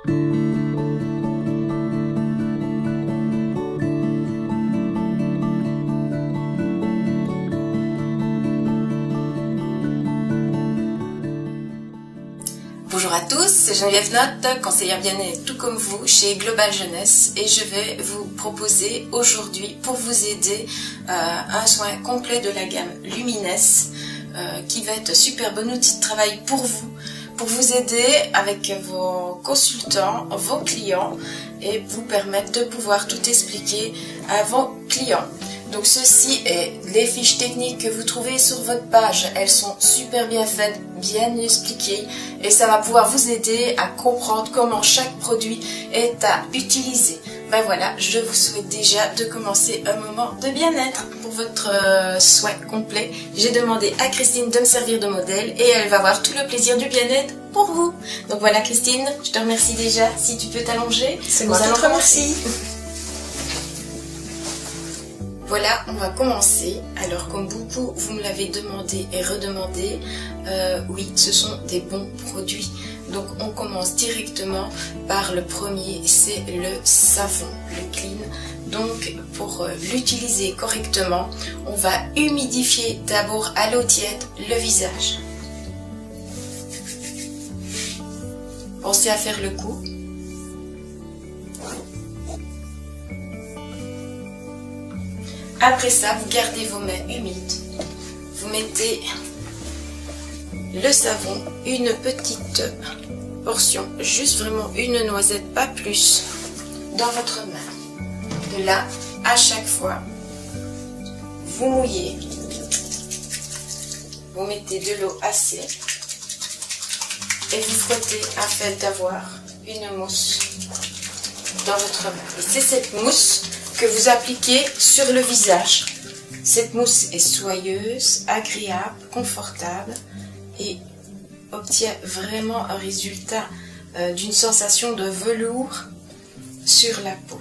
Bonjour à tous, c'est Geneviève Notte, conseillère bien-être tout comme vous chez Global Jeunesse, et je vais vous proposer aujourd'hui pour vous aider un soin complet de la gamme Lumines qui va être un super bon outil de travail pour vous aider avec vos consultants, vos clients et vous permettre de pouvoir tout expliquer à vos clients. Donc ceci est les fiches techniques que vous trouvez sur votre page. Elles sont super bien faites, bien expliquées et ça va pouvoir vous aider à comprendre comment chaque produit est à utiliser. Ben voilà, je vous souhaite déjà de commencer un moment de bien-être pour votre soin complet. J'ai demandé à Christine de me servir de modèle et elle va avoir tout le plaisir du bien-être pour vous. Donc voilà Christine, je te remercie déjà. Si tu peux t'allonger, c'est moi qui te remercie. Voilà, on va commencer. Alors comme beaucoup vous me l'avez demandé et redemandé, oui, ce sont des bons produits. Donc on commence directement par le premier, c'est le savon, le clean. Donc pour l'utiliser correctement, on va humidifier d'abord à l'eau tiède le visage. Pensez à faire le coup. Après ça, vous gardez vos mains humides. Vous mettez le savon, une petite portion, juste vraiment une noisette, pas plus, dans votre main. De là, à chaque fois, vous mouillez. Vous mettez de l'eau assez et vous frottez afin d'avoir une mousse dans votre main. Et c'est cette mousse que vous appliquez sur le visage. Cette mousse est soyeuse, agréable, confortable et obtient vraiment un résultat d'une sensation de velours sur la peau.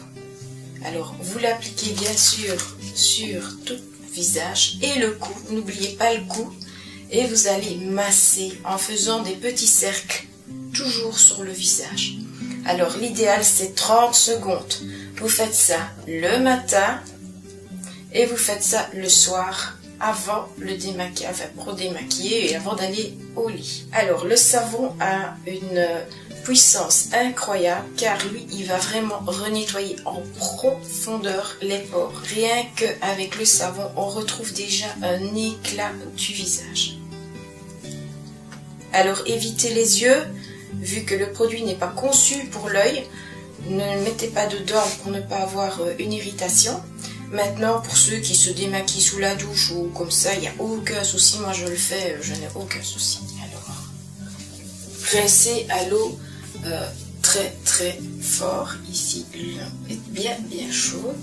Alors vous l'appliquez bien sûr sur tout le visage et le cou, n'oubliez pas le cou, et vous allez masser en faisant des petits cercles toujours sur le visage. Alors l'idéal c'est 30 secondes. Vous faites ça le matin et vous faites ça le soir avant le démaquillage, enfin pour démaquiller et avant d'aller au lit. Alors le savon a une puissance incroyable car lui il va vraiment renettoyer en profondeur les pores. Rien qu'avec le savon on retrouve déjà un éclat du visage. Alors évitez les yeux, vu que le produit n'est pas conçu pour l'œil. Ne mettez pas dedans pour ne pas avoir une irritation. Maintenant, pour ceux qui se démaquillent sous la douche ou comme ça, il n'y a aucun souci. Moi, je le fais, je n'ai aucun souci. Alors, rincez à l'eau très très fort. Ici, l'eau est bien bien chaude.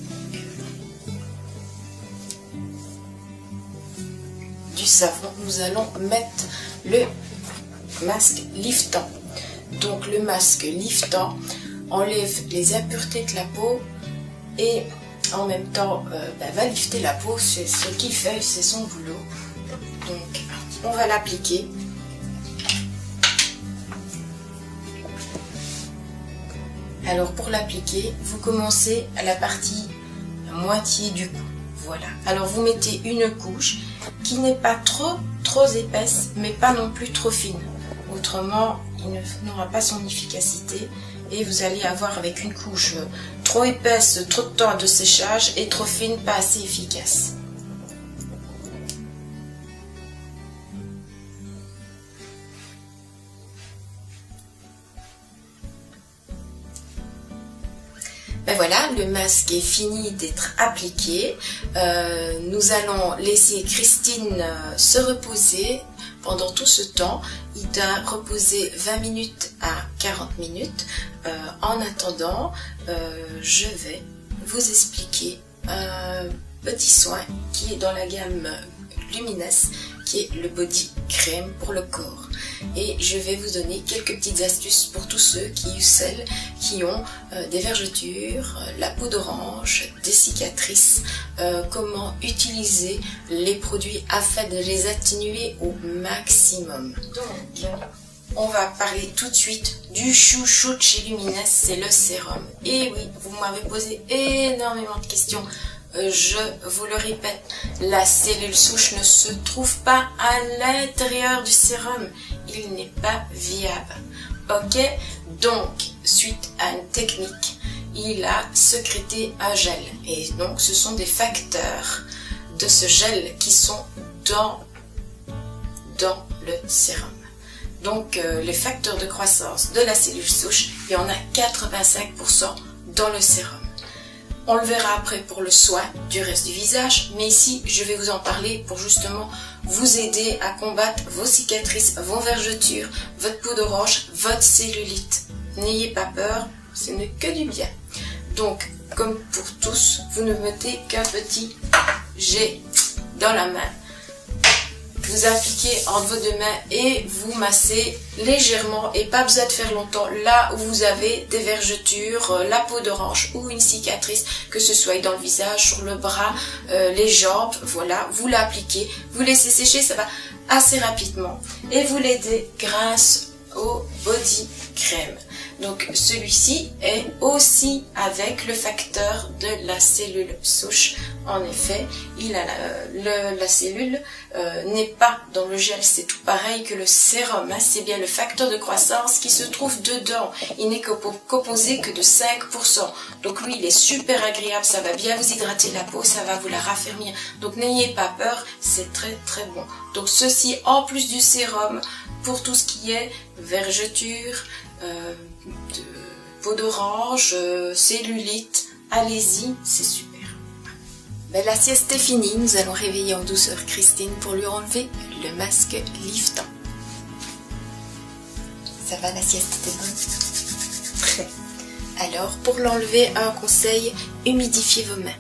Du savon, nous allons mettre le masque liftant. Donc, le masque liftant enlève les impuretés de la peau et en même temps va lifter la peau, c'est ce qu'il fait, c'est son boulot. Donc on va l'appliquer. Alors pour l'appliquer, vous commencez à la partie moitié du cou. Voilà. Alors vous mettez une couche qui n'est pas trop épaisse, mais pas non plus trop fine. Autrement, il n'aura pas son efficacité. Et vous allez avoir avec une couche trop épaisse, trop de temps de séchage et trop fine, pas assez efficace. Ben voilà, le masque est fini d'être appliqué. Nous allons laisser Christine se reposer. Pendant tout ce temps, il doit reposer 20 minutes à 40 minutes. En attendant, je vais vous expliquer un petit soin qui est dans la gamme Lumines, qui est le body crème pour le corps. Et je vais vous donner quelques petites astuces pour tous ceux celles qui ont des vergetures, la peau d'orange, des cicatrices, comment utiliser les produits afin de les atténuer au maximum. Donc, on va parler tout de suite du chouchou de chez Lumines, c'est le sérum. Et oui, vous m'avez posé énormément de questions. Je vous le répète, la cellule souche ne se trouve pas à l'intérieur du sérum. Il n'est pas viable. Ok? Donc, suite à une technique, il a sécrété un gel. Et donc, ce sont des facteurs de ce gel qui sont dans le sérum. Donc, les facteurs de croissance de la cellule souche, il y en a 85% dans le sérum. On le verra après pour le soin du reste du visage, mais ici, je vais vous en parler pour justement vous aider à combattre vos cicatrices, vos vergetures, votre peau d'orange, votre cellulite. N'ayez pas peur, ce n'est que du bien. Donc, comme pour tous, vous ne mettez qu'un petit jet dans la main. Vous appliquez entre vos deux mains et vous massez légèrement et pas besoin de faire longtemps là où vous avez des vergetures, la peau d'orange ou une cicatrice, que ce soit dans le visage, sur le bras, les jambes, voilà, vous l'appliquez, vous laissez sécher, ça va assez rapidement et vous l'aidez grâce au body crème. Donc celui-ci est aussi avec le facteur de la cellule souche. En effet, il a la cellule n'est pas dans le gel, c'est tout pareil que le sérum. Hein, c'est bien le facteur de croissance qui se trouve dedans. Il n'est composé que de 5%. Donc lui, il est super agréable, ça va bien vous hydrater la peau, ça va vous la raffermir. Donc n'ayez pas peur, c'est très très bon. Donc ceci en plus du sérum pour tout ce qui est vergeture, de peau d'orange, cellulite, allez-y, c'est super. Ben, la sieste est finie, nous allons réveiller en douceur Christine pour lui enlever le masque liftant. Ça va, la sieste était bonne? Très. Alors, pour l'enlever, un conseil, humidifiez vos mains.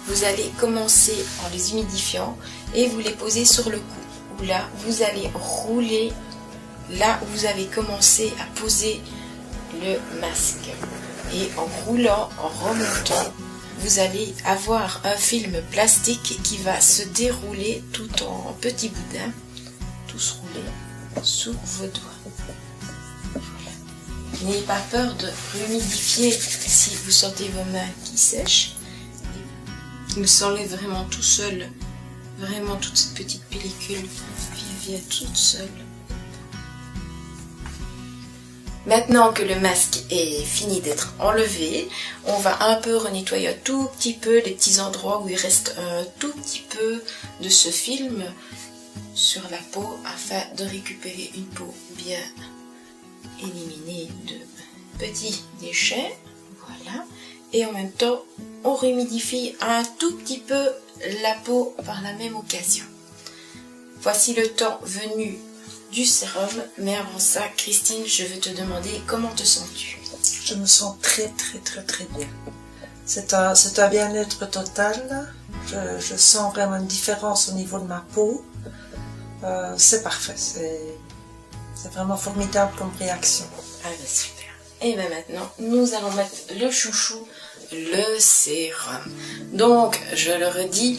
Vous allez commencer en les humidifiant et vous les posez sur le cou. Où là, vous allez rouler là où vous avez commencé à poser le masque. Et en roulant, en remontant, vous allez avoir un film plastique qui va se dérouler tout en petits boudins, tous roulés sous vos doigts. Voilà. N'ayez pas peur de l'humidifier si vous sentez vos mains qui sèchent. Il s'enlève vraiment tout seul, vraiment toute cette petite pellicule vient toute seule. Maintenant que le masque est fini d'être enlevé, on va un peu renettoyer un tout petit peu les petits endroits où il reste un tout petit peu de ce film sur la peau afin de récupérer une peau bien éliminée de petits déchets. Voilà. Et en même temps, on réhumidifie un tout petit peu la peau par la même occasion. Voici le temps venu du sérum, mais avant ça, Christine, je veux te demander comment te sens-tu? Je me sens très bien. C'est un bien-être total. Je sens vraiment une différence au niveau de ma peau. C'est parfait. C'est vraiment formidable comme réaction. Ah ben super. Et bien maintenant, nous allons mettre le chouchou, le sérum. Donc, je le redis,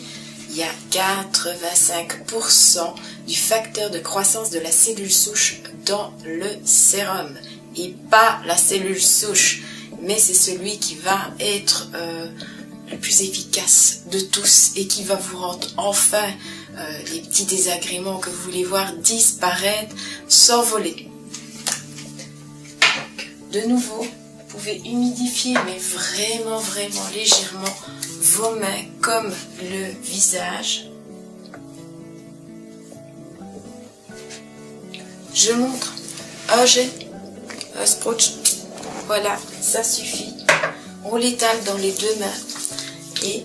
il y a 85% du facteur de croissance de la cellule souche dans le sérum. Et pas la cellule souche, mais c'est celui qui va être le plus efficace de tous et qui va vous rendre enfin les petits désagréments que vous voulez voir disparaître, s'envoler. Donc, de nouveau, vous pouvez humidifier, mais vraiment légèrement vos mains comme le visage. Je montre un jet, un scotch, voilà, ça suffit. On l'étale dans les deux mains et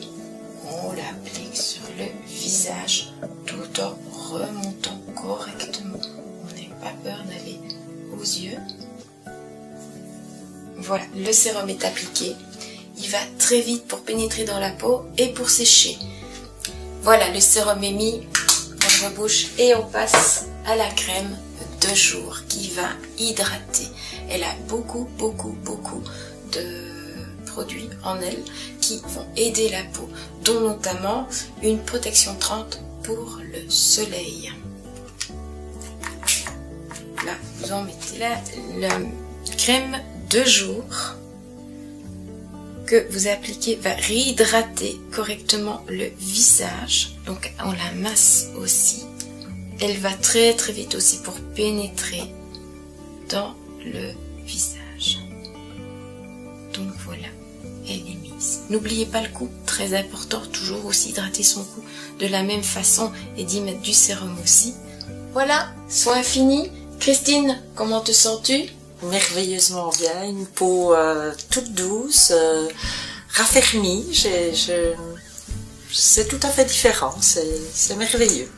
on l'applique sur le visage tout en remontant correctement. On n'a pas peur d'aller aux yeux. Voilà, le sérum est appliqué. Il va très vite pour pénétrer dans la peau et pour sécher. Voilà, le sérum est mis dans la bouche et on passe à la crème de jour qui va hydrater. Elle a beaucoup de produits en elle qui vont aider la peau, dont notamment une protection 30 pour le soleil. Là, vous vous en mettez. La crème de jour que vous appliquez va réhydrater correctement le visage. Donc on la masse aussi. Elle va très très vite aussi pour pénétrer dans le visage. Donc voilà, elle est mise. N'oubliez pas le cou, très important, toujours aussi hydrater son cou de la même façon et d'y mettre du sérum aussi. Voilà, soin fini. Christine, comment te sens-tu? Merveilleusement bien, une peau toute douce, raffermie, c'est tout à fait différent, c'est merveilleux.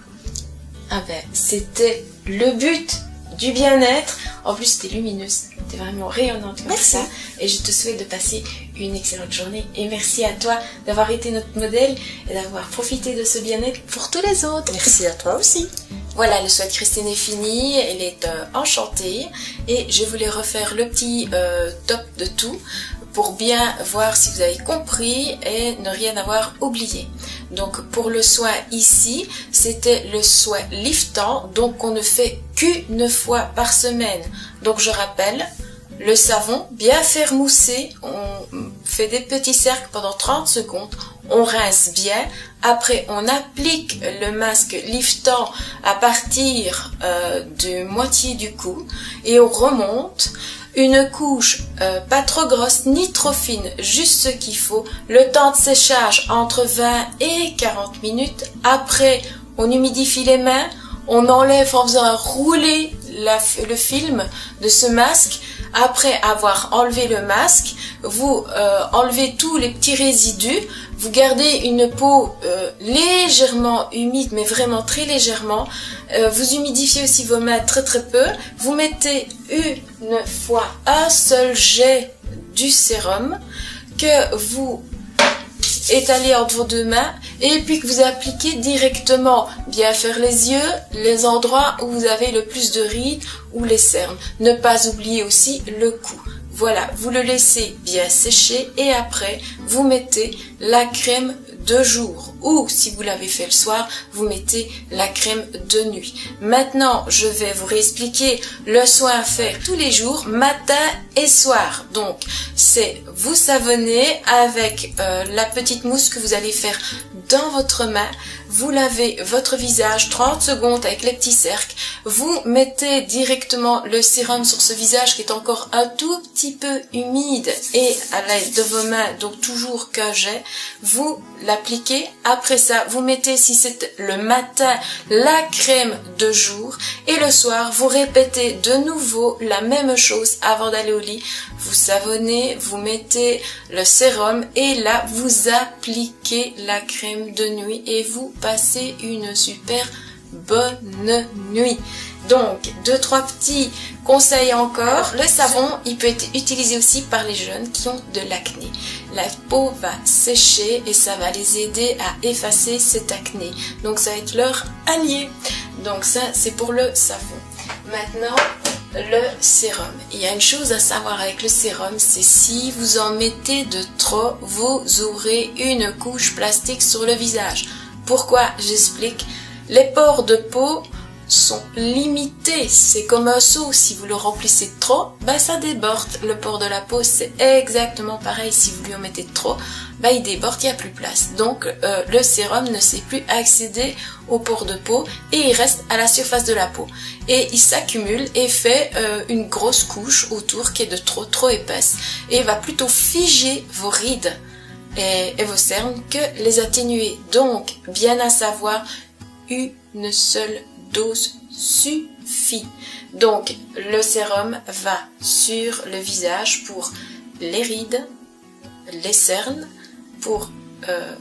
Ah ben, c'était le but du bien-être. En plus, t'es lumineuse, t'es vraiment rayonnante comme Merci. ça. Et je te souhaite de passer une excellente journée. Et merci à toi d'avoir été notre modèle et d'avoir profité de ce bien-être pour tous les autres. Merci à toi aussi. Voilà, le soin de Christine est fini, elle est enchantée et je voulais refaire le petit top de tout pour bien voir si vous avez compris et ne rien avoir oublié. Donc pour le soin ici, c'était le soin liftant, donc on ne fait qu'une fois par semaine. Donc je rappelle, le savon bien faire mousser, on fait des petits cercles pendant 30 secondes, on rince bien, après on applique le masque liftant à partir de moitié du cou et on remonte. Une couche pas trop grosse ni trop fine, juste ce qu'il faut. Le temps de séchage entre 20 et 40 minutes. Après, on humidifie les mains, on enlève en faisant rouler le film de ce masque. Après avoir enlevé le masque, vous enlevez tous les petits résidus. Vous gardez une peau légèrement humide, mais vraiment très légèrement. Vous humidifiez aussi vos mains très très peu. Vous mettez une fois un seul jet du sérum que vous étalez entre vos deux mains et puis que vous appliquez directement. Bien faire les yeux, les endroits où vous avez le plus de rides ou les cernes. Ne pas oublier aussi le cou. Voilà, vous le laissez bien sécher et après, vous mettez la crème de jour ou si vous l'avez fait le soir, vous mettez la crème de nuit. Maintenant, je vais vous réexpliquer le soin à faire tous les jours, matin et soir. Donc, c'est vous savonnez avec la petite mousse que vous allez faire dans votre main. Vous lavez votre visage 30 secondes avec les petits cercles. Vous mettez directement le sérum sur ce visage qui est encore un tout petit peu humide et à l'aide de vos mains, donc toujours qu'un jet, vous l'appliquez. Après ça, vous mettez, si c'est le matin, la crème de jour et le soir, vous répétez de nouveau la même chose avant d'aller au lit. Vous savonnez, vous mettez le sérum et là, vous appliquez la crème de nuit et vous passez une super bonne nuit. Donc, 2-3 petits conseils encore. Le savon, il peut être utilisé aussi par les jeunes qui ont de l'acné. La peau va sécher et ça va les aider à effacer cette acné. Donc, ça va être leur allié. Donc, ça, c'est pour le savon. Maintenant, le sérum. Il y a une chose à savoir avec le sérum, c'est si vous en mettez de trop, vous aurez une couche plastique sur le visage. Pourquoi? J'explique. Les pores de peau sont limités. C'est comme un seau. Si vous le remplissez trop, ça déborde. Le pore de la peau, c'est exactement pareil. Si vous lui en mettez trop, il déborde, il n'y a plus de place. Donc, le sérum ne sait plus accéder aux pores de peau et il reste à la surface de la peau. Et il s'accumule et fait une grosse couche autour qui est de trop épaisse et va plutôt figer vos rides et vos cernes que les atténuer. Donc, bien à savoir, une seule dose suffit. Donc, le sérum va sur le visage pour les rides, les cernes, pour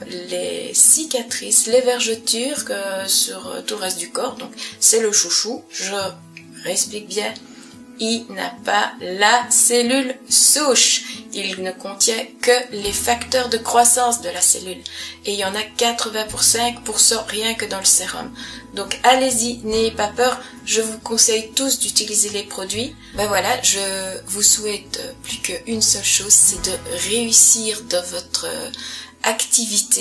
les cicatrices, les vergetures sur tout le reste du corps. Donc, c'est le chouchou. Je réexplique bien. Il n'a pas la cellule souche. Il ne contient que les facteurs de croissance de la cellule. Et il y en a 85% rien que dans le sérum. Donc allez-y, n'ayez pas peur. Je vous conseille tous d'utiliser les produits. Voilà, je vous souhaite plus qu'une seule chose, c'est de réussir dans votre activité.